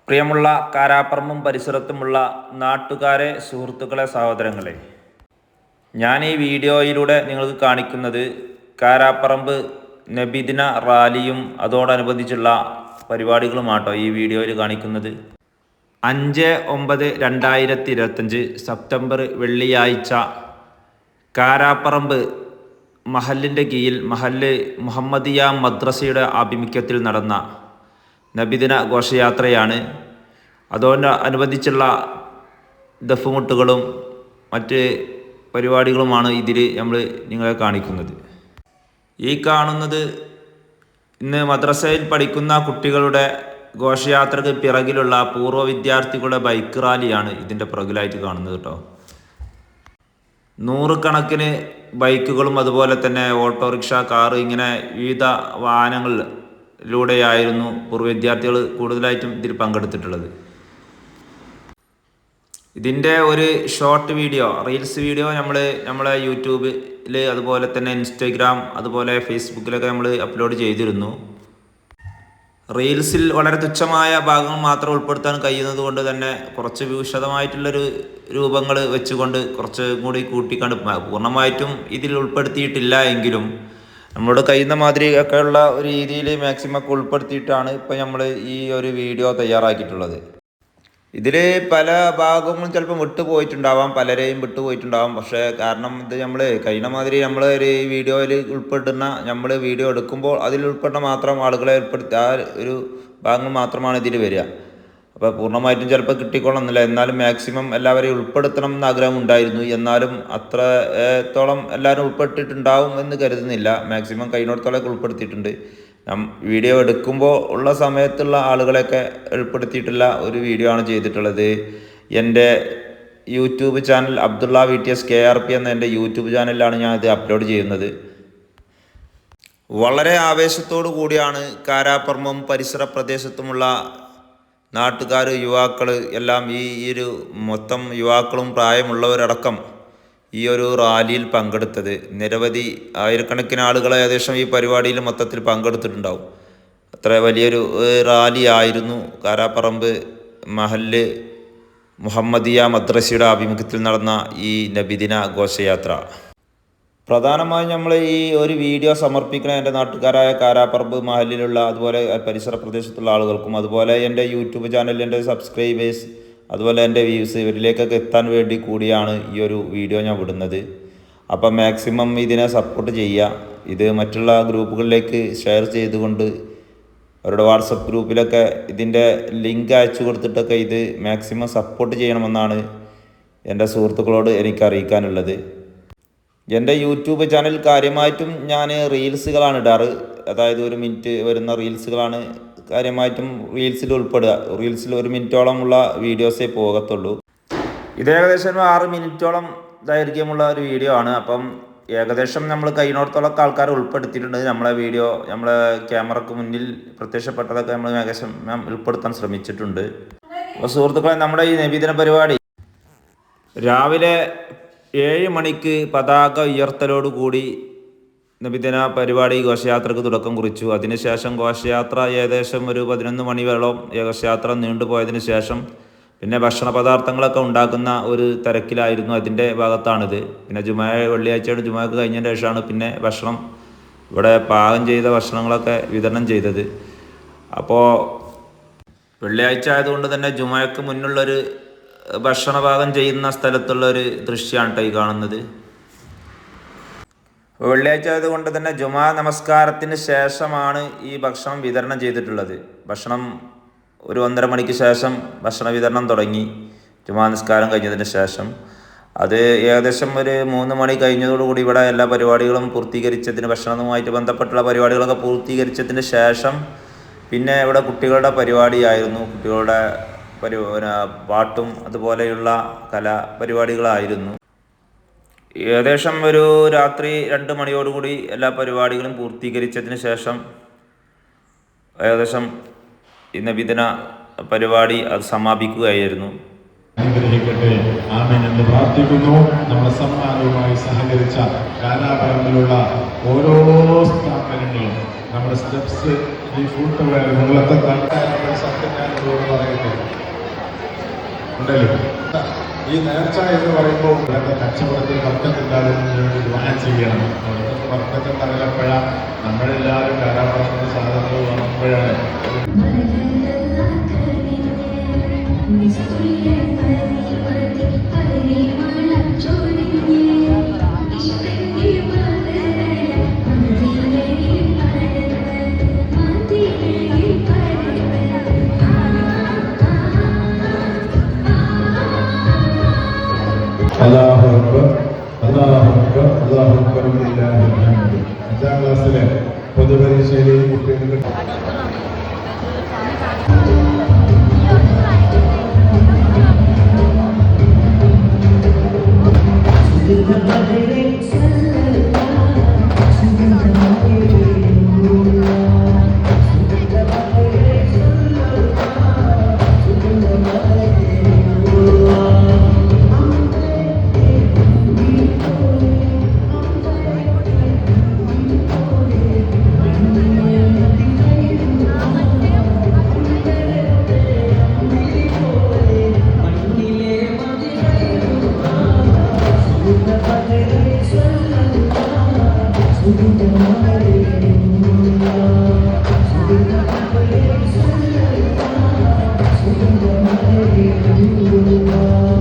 പ്രിയമുള്ള കാരാപ്പറമ്പും പരിസരത്തുമുള്ള നാട്ടുകാരെ, സുഹൃത്തുക്കളെ, സഹോദരങ്ങളെ, ഞാൻ ഈ വീഡിയോയിലൂടെ നിങ്ങൾക്ക് കാണിക്കുന്നത് കാരാപ്പറമ്പ് നബിദിന റാലിയും അതോടനുബന്ധിച്ചുള്ള പരിപാടികളുമാട്ടോ ഈ വീഡിയോയിൽ കാണിക്കുന്നത്. 5/9/2025 സെപ്റ്റംബർ വെള്ളിയാഴ്ച കാരാപ്പറമ്പ് മഹല്ലിൻ്റെ കീഴിൽ മഹല്ല് മുഹമ്മദിയ മദ്രസയുടെ ആഭിമുഖ്യത്തിൽ നടന്ന നബിദിന ഘോഷയാത്രയാണ്. അതോടനുബന്ധിച്ചുള്ള ദഫുമുട്ടുകളും മറ്റ് പരിപാടികളുമാണ് ഇതിൽ നിങ്ങളെ കാണിക്കുന്നത്. ഈ കാണുന്നത് ഇന്ന് മദ്രസയിൽ പഠിക്കുന്ന കുട്ടികളുടെ ഘോഷയാത്രയ്ക്ക് പിറകിലുള്ള പൂർവ്വ വിദ്യാർത്ഥികളുടെ ബൈക്ക് റാലിയാണ് ഇതിൻ്റെ പിറകിലായിട്ട് കാണുന്നത് കേട്ടോ. 100 കണക്കിന് ബൈക്കുകളും അതുപോലെ തന്നെ ഓട്ടോറിക്ഷ, കാറ്, ഇങ്ങനെ വിവിധ വാഹനങ്ങളിലൂടെയായിരുന്നു പൂർവ്വ വിദ്യാർത്ഥികൾ കൂടുതലായിട്ടും ഇതിൽ പങ്കെടുത്തിട്ടുള്ളത്. ഇതിൻ്റെ ഒരു ഷോർട്ട് വീഡിയോ, റീൽസ് വീഡിയോ നമ്മളെ യൂട്യൂബിൽ അതുപോലെ തന്നെ ഇൻസ്റ്റഗ്രാം അതുപോലെ ഫേസ്ബുക്കിലൊക്കെ നമ്മൾ അപ്ലോഡ് ചെയ്തിരുന്നു. റീൽസിൽ വളരെ തുച്ഛമായ ഭാഗങ്ങൾ മാത്രം ഉൾപ്പെടുത്താൻ കഴിയുന്നത് കൊണ്ട് തന്നെ കുറച്ച് വിശദമായിട്ടുള്ളൊരു രൂപങ്ങൾ വെച്ചുകൊണ്ട് കുറച്ച് കൂടി കൂട്ടിക്കണ്ട് പൂർണ്ണമായിട്ടും ഇതിൽ ഉൾപ്പെടുത്തിയിട്ടില്ല എങ്കിലും നമ്മളോട് കഴിയുന്ന മാതിരി ഒക്കെയുള്ള ഒരു രീതിയിൽ മാക്സിമം ഒക്കെ ഉൾപ്പെടുത്തിയിട്ടാണ് ഇപ്പം നമ്മൾ ഈ ഒരു വീഡിയോ തയ്യാറാക്കിയിട്ടുള്ളത്. ഇതിൽ പല ഭാഗങ്ങളും ചിലപ്പോൾ വിട്ടുപോയിട്ടുണ്ടാവാം, പലരെയും വിട്ടുപോയിട്ടുണ്ടാവാം. പക്ഷേ കാരണം ഇത് നമ്മൾ കഴിയുന്ന മാതിരി നമ്മൾ ഒരു വീഡിയോയിൽ ഉൾപ്പെടുന്ന, നമ്മൾ വീഡിയോ എടുക്കുമ്പോൾ അതിൽ ഉൾപ്പെടുന്ന മാത്രം ആളുകളെ ഉൾപ്പെടുത്തി ആ ഒരു ഭാഗങ്ങൾ മാത്രമാണ് ഇതിൽ വരിക. അപ്പോൾ പൂർണ്ണമായിട്ടും ചിലപ്പോൾ കിട്ടിക്കൊള്ളുന്നില്ല. എന്നാലും മാക്സിമം എല്ലാവരെയും ഉൾപ്പെടുത്തണം എന്ന് ആഗ്രഹം ഉണ്ടായിരുന്നു. എന്നാലും അത്രത്തോളം എല്ലാവരും ഉൾപ്പെട്ടിട്ടുണ്ടാവും എന്ന് കരുതുന്നില്ല. മാക്സിമം കഴിയുന്നിടത്തോളം ഉൾപ്പെടുത്തിയിട്ടുണ്ട്. വീഡിയോ എടുക്കുമ്പോൾ ഉള്ള സമയത്തുള്ള ആളുകളെയൊക്കെ ഉൾപ്പെടുത്തിയിട്ടുള്ള ഒരു വീഡിയോ ആണ് ചെയ്തിട്ടുള്ളത്. എൻ്റെ YouTube channel Abdulla VTS KRP എന്ന എൻ്റെ യൂട്യൂബ് ചാനലിലാണ് ഞാൻ ഇത് അപ്ലോഡ് ചെയ്യുന്നത്. വളരെ ആവേശത്തോടു കൂടിയാണ് കാരാപ്പറമ്പും പരിസര പ്രദേശത്തുമുള്ള നാട്ടുകാർ, യുവാക്കൾ എല്ലാം ഈ ഒരു മൊത്തം യുവാക്കളും പ്രായമുള്ളവരടക്കം ഈ ഒരു റാലിയിൽ പങ്കെടുത്തത്. നിരവധി ആയിരക്കണക്കിന് ആളുകൾ ഏകദേശം ഈ പരിപാടിയിൽ മൊത്തത്തിൽ പങ്കെടുത്തിട്ടുണ്ടാവും. അത്ര വലിയൊരു റാലി ആയിരുന്നു കാരാപ്പറമ്പ് മഹല്ല് മുഹമ്മദിയ മദ്രസയുടെ ആഭിമുഖ്യത്തിൽ നടന്ന ഈ നബിദിന ഘോഷയാത്ര. പ്രധാനമായും നമ്മൾ ഈ ഒരു വീഡിയോ സമർപ്പിക്കുന്ന എൻ്റെ നാട്ടുകാരായ കാരാപ്പറമ്പ് മഹല്ലിലുള്ള അതുപോലെ പരിസര പ്രദേശത്തുള്ള ആളുകൾക്കും അതുപോലെ എൻ്റെ യൂട്യൂബ് ചാനലിൽ എൻ്റെ സബ്സ്ക്രൈബേഴ്സ് അതുപോലെ എൻ്റെ വ്യൂസ് ഇവരിലേക്കൊക്കെ എത്താൻ വേണ്ടി കൂടിയാണ് ഈ ഒരു വീഡിയോ ഞാൻ വിടുന്നത്. അപ്പം മാക്സിമം ഇതിനെ സപ്പോർട്ട് ചെയ്യുക. ഇത് മറ്റുള്ള ഗ്രൂപ്പുകളിലേക്ക് ഷെയർ ചെയ്തുകൊണ്ട് അവരുടെ വാട്സപ്പ് ഗ്രൂപ്പിലൊക്കെ ഇതിൻ്റെ ലിങ്ക് അയച്ചു കൊടുത്തിട്ടൊക്കെ ഇത് മാക്സിമം സപ്പോർട്ട് ചെയ്യണമെന്നാണ് എൻ്റെ സുഹൃത്തുക്കളോട് എനിക്ക് അറിയിക്കാനുള്ളത്. എൻ്റെ യൂട്യൂബ് ചാനൽ കാര്യമായിട്ടും ഞാൻ റീൽസുകളാണ് ഇടാറ്. അതായത് 1 മിനിറ്റ് വരുന്ന റീൽസുകളാണ് കാര്യമായിട്ടും റീൽസിൽ ഉൾപ്പെടുക. റീൽസിൽ 1 മിനിറ്റോളമുള്ള വീഡിയോസേ പോകത്തുള്ളൂ. ഇത് ഏകദേശം 6 മിനിറ്റോളം ദൈർഘ്യമുള്ള ഒരു വീഡിയോ ആണ്. അപ്പം ഏകദേശം നമ്മൾ കഴിയുന്നിടത്തോളം ആൾക്കാർ ഉൾപ്പെടുത്തിയിട്ടുണ്ട്. നമ്മളെ വീഡിയോ, നമ്മളെ ക്യാമറക്ക് മുന്നിൽ പ്രത്യക്ഷപ്പെട്ടതൊക്കെ നമ്മൾ ഏകദേശം ഉൾപ്പെടുത്താൻ ശ്രമിച്ചിട്ടുണ്ട്. അപ്പോൾ സുഹൃത്തുക്കളെ, നമ്മുടെ ഈ നബിദിന പരിപാടി രാവിലെ 7 മണിക്ക് പതാക ഉയർത്തലോടുകൂടി നബിദിന പരിപാടി ഘോഷയാത്രക്ക് തുടക്കം കുറിച്ചു. അതിനുശേഷം ഘോഷയാത്ര ഏകദേശം ഒരു 11 മണിയോളം ഘോഷയാത്ര നീണ്ടുപോയതിന് ശേഷം പിന്നെ ഭക്ഷണ പദാർത്ഥങ്ങളൊക്കെ ഉണ്ടാക്കുന്ന ഒരു തിരക്കിലായിരുന്നു. അതിൻ്റെ ഭാഗത്താണിത്. പിന്നെ വെള്ളിയാഴ്ചയുടെ ജുമക്ക് കഴിഞ്ഞതിന് ശേഷമാണ് പിന്നെ ഭക്ഷണം ഇവിടെ പാകം ചെയ്ത ഭക്ഷണങ്ങളൊക്കെ വിതരണം ചെയ്തത്. അപ്പോൾ വെള്ളിയാഴ്ച ആയതുകൊണ്ട് തന്നെ ജുമയ്ക്ക് മുന്നുള്ളൊരു ഭക്ഷണ പാകം ചെയ്യുന്ന സ്ഥലത്തുള്ളൊരു ദൃശ്യമാണ് കേട്ടോ ഈ കാണുന്നത്. വെള്ളിയാഴ്ച ആയതുകൊണ്ട് തന്നെ ജുമാ നമസ്കാരത്തിന് ശേഷമാണ് ഈ ഭക്ഷണം വിതരണം ചെയ്തിട്ടുള്ളത്. ഭക്ഷണം ഒരു 1:30 മണിക്ക് ശേഷം ഭക്ഷണ വിതരണം തുടങ്ങി. ജുമാ നമസ്കാരം കഴിഞ്ഞതിന് ശേഷം അത് ഏകദേശം ഒരു 3 മണി കഴിഞ്ഞതോടുകൂടി ഇവിടെ എല്ലാ പരിപാടികളും പൂർത്തീകരിച്ചതിന്, ഭക്ഷണവുമായിട്ട് ബന്ധപ്പെട്ടുള്ള പരിപാടികളൊക്കെ പൂർത്തീകരിച്ചതിന് ശേഷം പിന്നെ ഇവിടെ കുട്ടികളുടെ പരിപാടിയായിരുന്നു. കുട്ടികളുടെ പാട്ടും അതുപോലെയുള്ള കലാപരിപാടികളായിരുന്നു. ഏകദേശം ഒരു രാത്രി 2 മണിയോടുകൂടി എല്ലാ പരിപാടികളും പൂർത്തീകരിച്ചതിന് ശേഷം ഏകദേശം ഈ നബിദിന പരിപാടി അത് സമാപിക്കുകയായിരുന്നു. അനുഗ്രഹിക്കട്ടെ, ആമേൻ എന്ന് പ്രാർത്ഥിക്കുന്നു. നമ്മുടെ സമ്മാനവുമായി സഹകരിച്ച കാരാപ്പറമ്പിലുള്ള ഓരോ സ്ഥാപനങ്ങളും നമ്മുടെ സ്റ്റെപ്സ് ഈ ഫുട്വെയർ നിങ്ങളത്തെ സത്യം ഞാൻ നിങ്ങളോട് പറയുന്നു ഉണ്ടല്ലോ. ഈ നേർച്ച എന്ന് പറയുമ്പോൾ ഇവിടുത്തെ കച്ചവടത്തിൽ വർക്കത്തില്ലാതെ വേണ്ടി ദുആ ചെയ്യണം. അവിടുത്തെ വർക്കത്തുണ്ടാകലപ്പോഴ നമ്മളെല്ലാവരും ധാരാളം സാധനങ്ങൾ വാങ്ങുമ്പോഴാണ്. അല്ലാഹു അക്ബർ, അല്ലാഹു അക്ബർ, അല്ലാഹു അക്ബർ ലില്ലാഹിൽ ഹംദ്. 5ാം ക്ലാസ്സിലെ പൊതുപരീക്ഷയിൽ കുട്ടികൾക്ക്